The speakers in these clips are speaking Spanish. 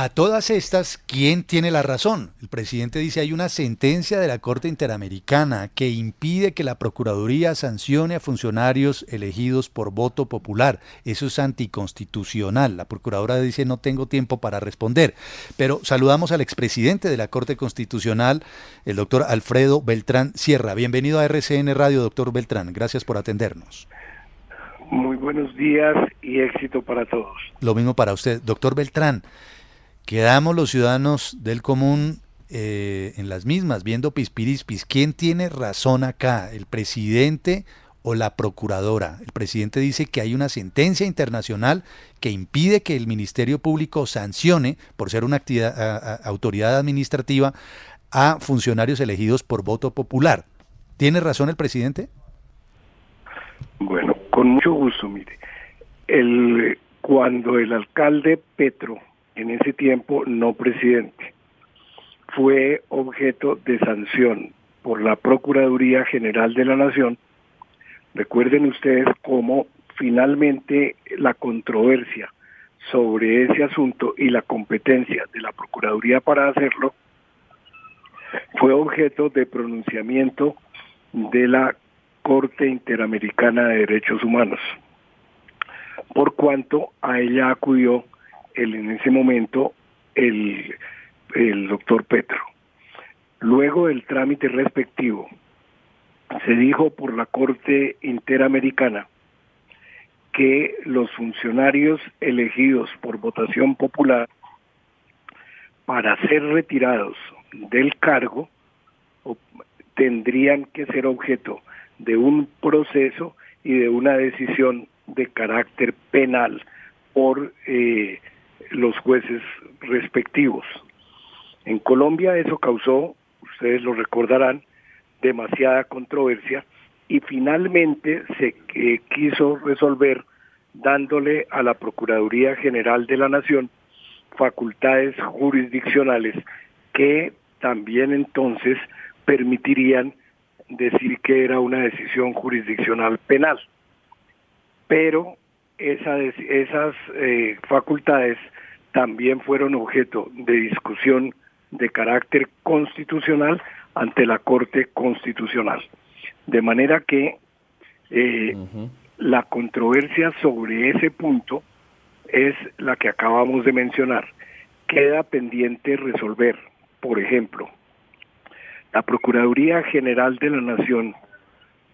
A todas estas, ¿quién tiene la razón? El presidente dice hay una sentencia de la Corte Interamericana que impide que la Procuraduría sancione a funcionarios elegidos por voto popular. Eso es anticonstitucional. La Procuradora dice no tengo tiempo para responder. Pero saludamos al expresidente de la Corte Constitucional, el doctor Alfredo Beltrán Sierra. Bienvenido a RCN Radio, doctor Beltrán. Gracias por atendernos. Muy buenos días y éxito para todos. Lo mismo para usted. Doctor Beltrán, quedamos los ciudadanos del común en las mismas, viendo pispirispis. ¿Quién tiene razón acá, el presidente o la procuradora? El presidente dice que hay una sentencia internacional que impide que el Ministerio Público sancione, por ser una autoridad administrativa, a funcionarios elegidos por voto popular. ¿Tiene razón el presidente? Bueno, con mucho gusto, mire. Cuando el alcalde Petro, en ese tiempo no presidente, fue objeto de sanción por la Procuraduría General de la Nación, recuerden ustedes cómo finalmente la controversia sobre ese asunto y la competencia de la Procuraduría para hacerlo fue objeto de pronunciamiento de la Corte Interamericana de Derechos Humanos, por cuanto a ella acudió en ese momento el doctor Petro. Luego del trámite respectivo, se dijo por la Corte Interamericana que los funcionarios elegidos por votación popular para ser retirados del cargo tendrían que ser objeto de un proceso y de una decisión de carácter penal por los jueces respectivos. En Colombia eso causó, ustedes lo recordarán, demasiada controversia y finalmente se quiso resolver dándole a la Procuraduría General de la Nación facultades jurisdiccionales que también entonces permitirían decir que era una decisión jurisdiccional penal. Pero esas facultades también fueron objeto de discusión de carácter constitucional ante la Corte Constitucional. De manera que la controversia sobre ese punto es la que acabamos de mencionar. Queda pendiente resolver, por ejemplo, la Procuraduría General de la Nación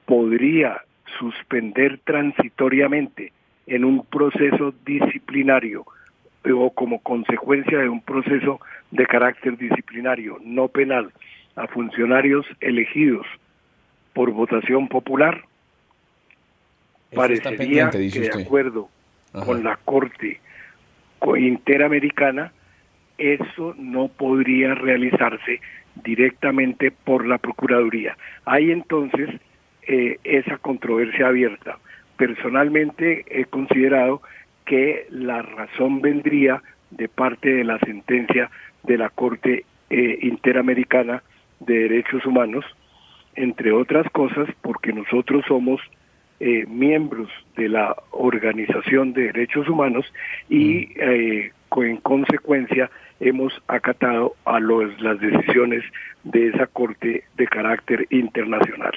podría suspender transitoriamente en un proceso disciplinario o como consecuencia de un proceso de carácter disciplinario, no penal, a funcionarios elegidos por votación popular. Eso Parecería pendiente, dice que usted. de acuerdo con la Corte Interamericana, eso no podría realizarse directamente por la Procuraduría. Hay entonces esa controversia abierta. Personalmente he considerado que la razón vendría de parte de la sentencia de la Corte Interamericana de Derechos Humanos, entre otras cosas porque nosotros somos miembros de la Organización de Derechos Humanos y en consecuencia hemos acatado a las decisiones de esa Corte de carácter internacional.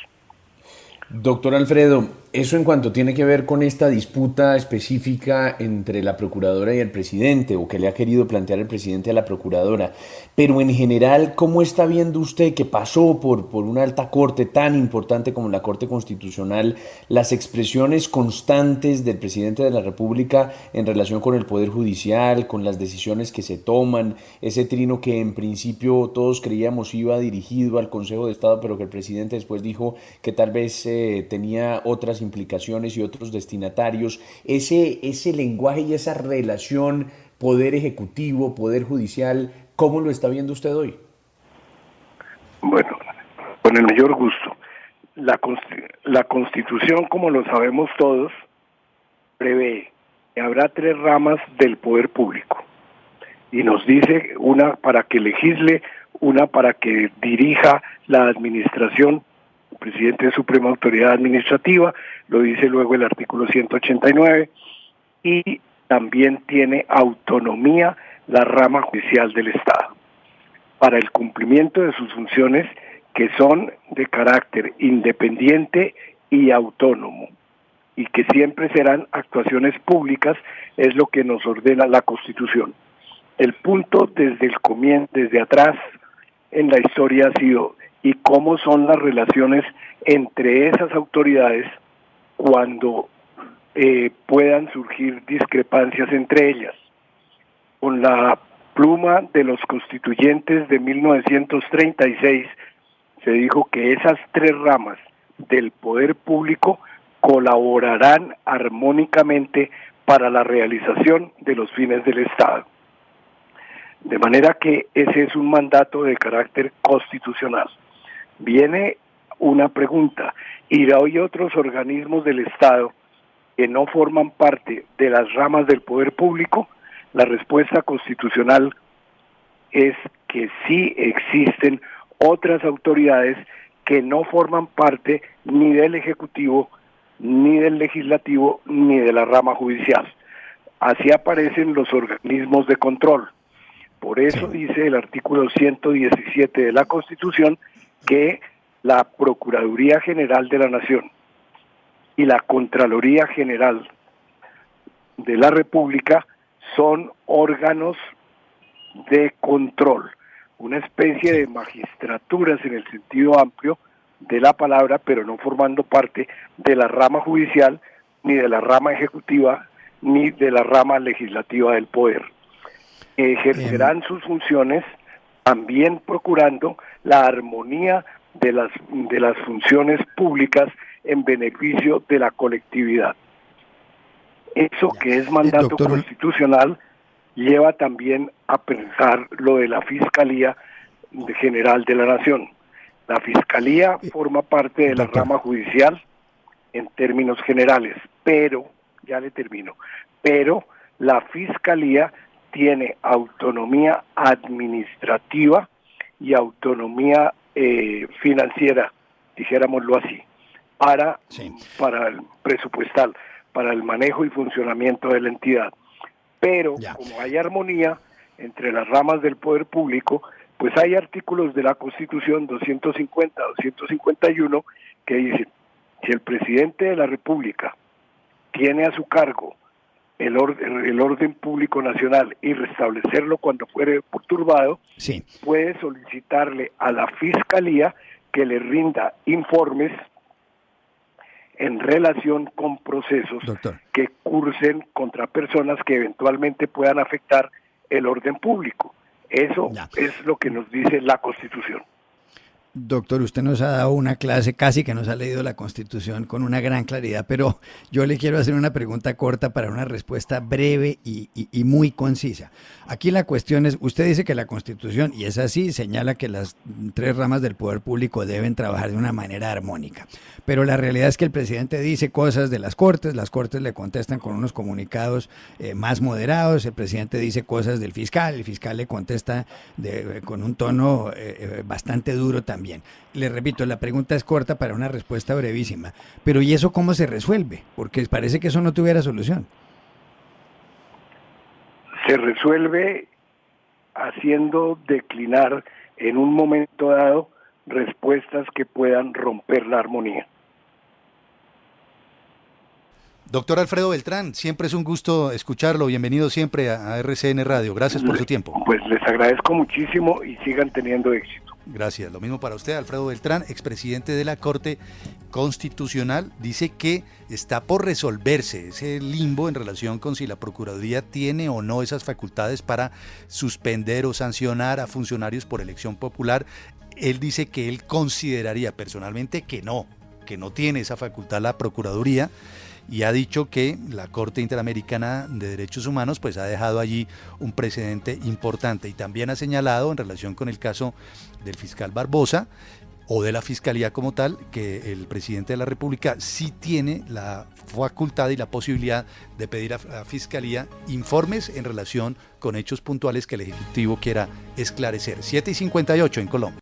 Doctor Alfredo, eso en cuanto tiene que ver con esta disputa específica entre la procuradora y el presidente, o que le ha querido plantear el presidente a la procuradora, pero en general, ¿cómo está viendo usted que pasó por una alta corte tan importante como la Corte Constitucional las expresiones constantes del presidente de la República en relación con el Poder Judicial, con las decisiones que se toman, ese trino que en principio todos creíamos iba dirigido al Consejo de Estado, pero que el presidente después dijo que tal vez tenía otras implicaciones y otros destinatarios, ese lenguaje y esa relación poder ejecutivo, poder judicial, ¿cómo lo está viendo usted hoy? Bueno, con el mayor gusto. La Constitución, como lo sabemos todos, prevé que habrá 3 ramas del poder público y nos dice una para que legisle, una para que dirija la administración. El presidente es suprema autoridad administrativa, lo dice luego el artículo 189, y también tiene autonomía la rama judicial del Estado, para el cumplimiento de sus funciones que son de carácter independiente y autónomo, y que siempre serán actuaciones públicas, es lo que nos ordena la Constitución. El punto desde el comienzo, desde atrás en la historia ha sido, ¿y cómo son las relaciones entre esas autoridades cuando puedan surgir discrepancias entre ellas? Con la pluma de los constituyentes de 1936 se dijo que esas tres ramas del poder público colaborarán armónicamente para la realización de los fines del Estado. De manera que ese es un mandato de carácter constitucional. Viene una pregunta, ¿y hay otros organismos del Estado que no forman parte de las ramas del poder público? La respuesta constitucional es que sí existen otras autoridades que no forman parte ni del Ejecutivo, ni del Legislativo, ni de la rama judicial. Así aparecen los organismos de control. Por eso dice el artículo 117 de la Constitución que la Procuraduría General de la Nación y la Contraloría General de la República son órganos de control, una especie de magistraturas en el sentido amplio de la palabra, pero no formando parte de la rama judicial, ni de la rama ejecutiva, ni de la rama legislativa del poder. Ejercerán sus funciones también procurando la armonía de las funciones públicas en beneficio de la colectividad. Eso que es mandato constitucional lleva también a pensar lo de la Fiscalía General de la Nación. La Fiscalía forma parte de la rama judicial en términos generales, pero, ya le termino, pero la Fiscalía tiene autonomía administrativa y autonomía financiera, dijéramoslo así, para el presupuestal, para el manejo y funcionamiento de la entidad. Pero como hay armonía entre las ramas del poder público, pues hay artículos de la Constitución 250, 251 que dicen, si el presidente de la República tiene a su cargo el orden público nacional y restablecerlo cuando fuere perturbado, puede solicitarle a la Fiscalía que le rinda informes en relación con procesos que cursen contra personas que eventualmente puedan afectar el orden público. Eso es lo que nos dice la Constitución. Doctor, usted nos ha dado una clase, casi que nos ha leído la Constitución con una gran claridad, pero yo le quiero hacer una pregunta corta para una respuesta breve y muy concisa. Aquí la cuestión es, usted dice que la Constitución, y es así, señala que las tres ramas del poder público deben trabajar de una manera armónica, pero la realidad es que el presidente dice cosas de las Cortes le contestan con unos comunicados más moderados, el presidente dice cosas del fiscal, el fiscal le contesta con un tono bastante duro también. Le repito, la pregunta es corta para una respuesta brevísima, pero ¿y eso cómo se resuelve? Porque parece que eso no tuviera solución. Se resuelve haciendo declinar en un momento dado respuestas que puedan romper la armonía. Doctor Alfredo Beltrán, siempre es un gusto escucharlo. Bienvenido siempre a RCN Radio. Gracias por su tiempo. Pues les agradezco muchísimo y sigan teniendo éxito. Gracias. Lo mismo para usted, Alfredo Beltrán, expresidente de la Corte Constitucional. Dice que está por resolverse ese limbo en relación con si la Procuraduría tiene o no esas facultades para suspender o sancionar a funcionarios por elección popular. Él dice que él consideraría personalmente que no tiene esa facultad la Procuraduría. Y ha dicho que la Corte Interamericana de Derechos Humanos pues ha dejado allí un precedente importante, y también ha señalado en relación con el caso del fiscal Barbosa o de la Fiscalía como tal, que el presidente de la República sí tiene la facultad y la posibilidad de pedir a la Fiscalía informes en relación con hechos puntuales que el Ejecutivo quiera esclarecer. 7:58 en Colombia.